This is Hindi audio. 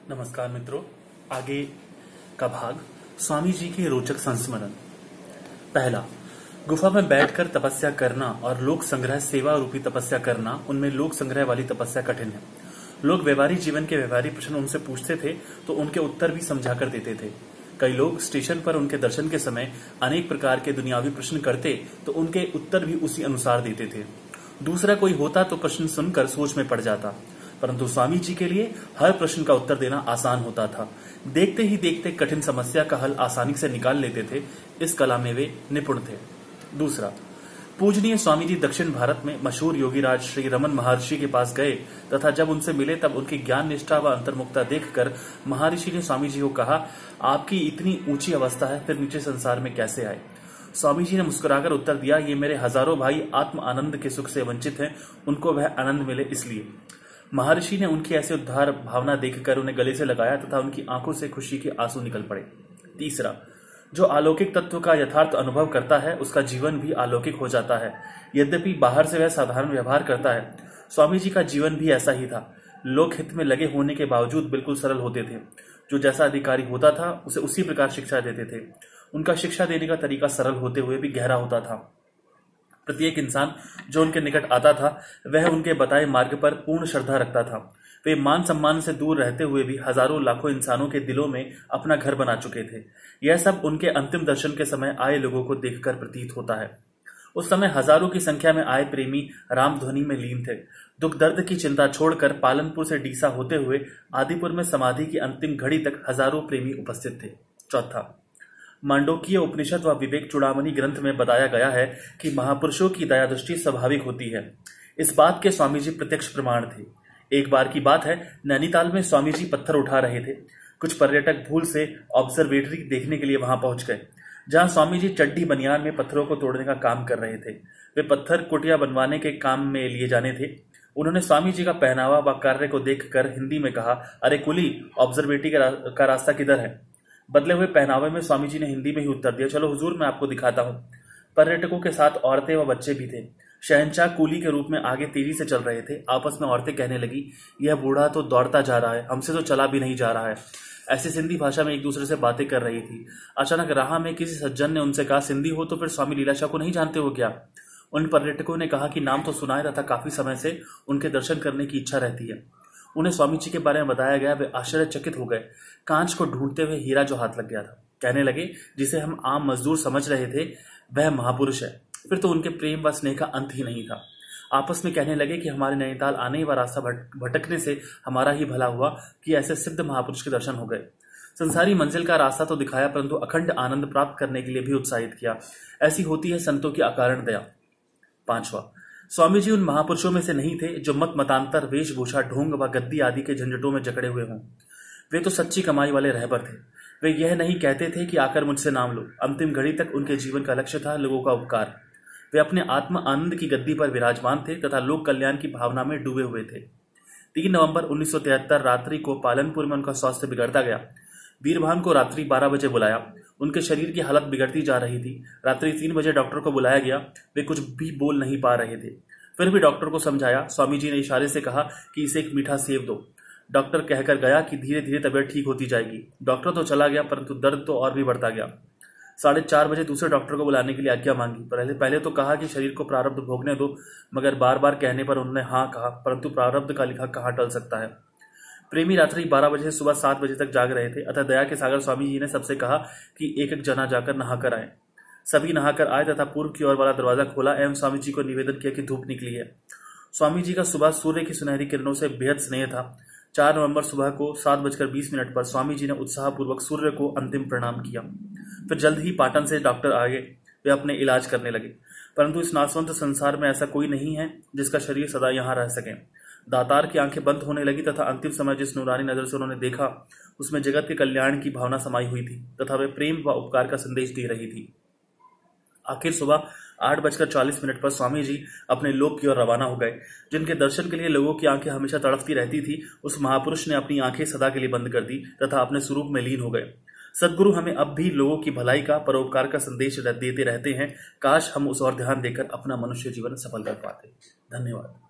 नमस्कार मित्रों, आगे का भाग स्वामी जी के रोचक संस्मरण। पहला, गुफा में बैठकर तपस्या करना और लोक संग्रह सेवा रूपी तपस्या करना, उनमें लोक संग्रह वाली तपस्या कठिन है। लोग व्यवहारिक जीवन के व्यवहारिक प्रश्न उनसे पूछते थे तो उनके उत्तर भी समझाकर देते थे। कई लोग स्टेशन पर उनके दर्शन के समय अनेक प्रकार के दुनियावी प्रश्न करते तो उनके उत्तर भी उसी अनुसार देते थे। दूसरा कोई होता तो प्रश्न सुनकर सोच में पड़ जाता, परंतु स्वामी जी के लिए हर प्रश्न का उत्तर देना आसान होता था। देखते ही देखते कठिन समस्या का हल आसानी से निकाल लेते थे। इस कला में वे निपुण थे। दूसरा, पूजनीय स्वामी जी दक्षिण भारत में मशहूर योगीराज श्री रमन महर्षि के पास गए तथा जब उनसे मिले तब उनकी ज्ञान निष्ठा व अंतर्मुखता देखकर महर्षि ने स्वामी जी को कहा, आपकी इतनी ऊंची अवस्था है, फिर नीचे संसार में कैसे आए? स्वामी जी ने मुस्कुराकर उत्तर दिया, ये मेरे हजारों भाई आत्म आनंद के सुख से वंचित हैं, उनको वह आनंद मिले इसलिए। महर्षि ने उनकी ऐसे उद्धार भावना देखकर उन्हें गले से लगाया तथा उनकी आंखों से खुशी के आंसू निकल पड़े। तीसरा, जो अलौकिक तत्व का यथार्थ अनुभव करता है उसका जीवन भी अलौकिक हो जाता है। यद्यपि बाहर से वह साधारण व्यवहार करता है, स्वामी जी का जीवन भी ऐसा ही था। लोक हित में लगे होने के बावजूद बिल्कुल सरल होते थे। जो जैसा अधिकारी होता था उसे उसी प्रकार शिक्षा देते थे। उनका शिक्षा देने का तरीका सरल होते हुए भी गहरा होता था। प्रत्येक इंसान जो उनके निकट आता था वह उनके बताए मार्ग पर पूर्ण श्रद्धा रखता था। वे मान सम्मान से दूर रहते हुए भी हजारों लाखों इंसानों के दिलों में अपना घर बना चुके थे। यह सब उनके अंतिम दर्शन के समय आए लोगों को देखकर प्रतीत होता है। उस समय हजारों की संख्या में आए प्रेमी रामध्वनि में लीन थे। दुख दर्द की चिंता छोड़कर पालनपुर से डीसा होते हुए आदिपुर में समाधि की अंतिम घड़ी तक हजारों प्रेमी उपस्थित थे। चौथा, मांडोक्य उपनिषद व विवेक चूड़ामणि ग्रंथ में बताया गया है कि महापुरुषों की दया दृष्टि स्वाभाविक होती है। इस बात के स्वामी जी प्रत्यक्ष प्रमाण थे। एक बार की बात है, नैनीताल में स्वामी जी पत्थर उठा रहे थे। कुछ पर्यटक भूल से ऑब्जर्वेटरी देखने के लिए वहां पहुंच गए, जहां स्वामी जी चड्डी बनियान में पत्थरों को तोड़ने का काम कर रहे थे। वे पत्थर कुटिया बनवाने के काम में लिए जाने थे। उन्होंने स्वामी जी का पहनावा व कार्य को देखकर हिंदी में कहा, अरे कुली, ऑब्जर्वेटरी का रास्ता किधर है? बदले हुए पहनावे में स्वामी जी ने हिंदी में ही उत्तर दिया, चलो हुजूर, मैं आपको दिखाता हूँ। पर्यटकों के साथ औरतें व बच्चे भी थे। शहंशाह कूली के रूप में आगे तेजी से चल रहे थे। आपस में औरतें कहने लगी, यह बूढ़ा तो दौड़ता जा रहा है, हमसे तो चला भी नहीं जा रहा है। ऐसे सिंधी भाषा में एक दूसरे से बातें कर रही थी। अचानक राह में किसी सज्जन ने उनसे कहा, सिंधी हो तो फिर स्वामी लीलाशाह को नहीं जानते हो क्या? उन पर्यटकों ने कहा कि नाम तो सुना है तथा काफी समय से उनके दर्शन करने की इच्छा रहती है। उन्हें स्वामी जी के बारे में बताया गया। वे आश्चर्यचकित हो गए। कांच को ढूंढते हुए हीरा जो हाथ लग गया था। कहने लगे, जिसे हम आम मजदूर समझ रहे थे वह महापुरुष है। फिर तो उनके प्रेम व स्नेह का अंत ही नहीं था। आपस में कहने लगे कि हमारे नैनीताल आने व रास्ता भटकने से हमारा ही भला हुआ कि ऐसे सिद्ध महापुरुष के दर्शन हो गए। संसारी मंजिल का रास्ता तो दिखाया, परंतु अखंड आनंद प्राप्त करने के लिए भी उत्साहित किया। ऐसी होती है संतों की अकारण दया। पांचवा, स्वामी जी उन महापुरुषों में से नहीं थे जो मत मतांतर, वेशभूषा, ढोंग व गद्दी आदि के झंझटों में जकड़े हुए हों। वे तो सच्ची कमाई वाले रहबर थे। वे यह नहीं कहते थे कि आकर मुझसे नाम लो। अंतिम घड़ी तक उनके जीवन का लक्ष्य था लोगों का उपकार। वे अपने आत्म आनंद की गद्दी पर विराजमान थे तथा लोक कल्याण की भावना में डूबे हुए थे। 3 नवंबर 1973 रात्रि को पालनपुर में उनका स्वास्थ्य बिगड़ता गया। वीरभान को रात्रि 12 बजे बुलाया। उनके शरीर की हालत बिगड़ती जा रही थी। रात्रि 3 बजे डॉक्टर को बुलाया गया। वे कुछ भी बोल नहीं पा रहे थे। फिर भी डॉक्टर को समझाया। स्वामी जी ने इशारे से कहा कि इसे एक मीठा सेब दो। डॉक्टर कहकर गया कि धीरे धीरे तबीयत ठीक होती जाएगी। डॉक्टर तो चला गया, परंतु दर्द तो और भी बढ़ता गया। 4:30 बजे दूसरे डॉक्टर को बुलाने के लिए आज्ञा मांगी। पहले तो कहा कि शरीर को प्रारब्ध भोगने दो, मगर बार बार कहने पर उन्होंने हाँ कहा, परंतु प्रारब्ध का लिखा कहाँ टल सकता है। प्रेमी रात्रि 12 बजे से सुबह 7 बजे तक जाग रहे थे। अतः दया के सागर स्वामी जी ने सबसे कहा कि एक एक जना जाकर नहाकर आए। सभी नहाकर आए तथा पूर्व की ओर वाला दरवाजा खोला एवं स्वामी जी को निवेदन किया कि धूप निकली है। स्वामी जी का सुबह सूर्य की सुनहरी किरणों से बेहद स्नेह था। 4 नवंबर सुबह को 7:20 पर स्वामी जी ने उत्साहपूर्वक सूर्य को अंतिम प्रणाम किया। फिर जल्द ही पाटन से डॉक्टर आ गए। वे अपने इलाज करने लगे, परंतु इस नासवंत संसार में ऐसा कोई नहीं है जिसका शरीर सदा यहाँ रह सके। दातार की आंखें बंद होने लगी तथा अंतिम समय जिस नूरानी नजर से उन्होंने देखा उसमें जगत के कल्याण की भावना समाई हुई थी तथा वे प्रेम व उपकार का संदेश दे रही थी। आखिर सुबह 8:40 पर स्वामी जी अपने लोक की ओर रवाना हो गए। जिनके दर्शन के लिए लोगों की आंखें हमेशा तड़पती रहती थी, उस महापुरुष ने अपनी आंखें सदा के लिए बंद कर दी तथा अपने स्वरूप में लीन हो गए। सदगुरु हमें अब भी लोगों की भलाई का, परोपकार का संदेश देते रहते हैं। काश हम उस ओर ध्यान देकर अपना मनुष्य जीवन सफल कर पाते। धन्यवाद।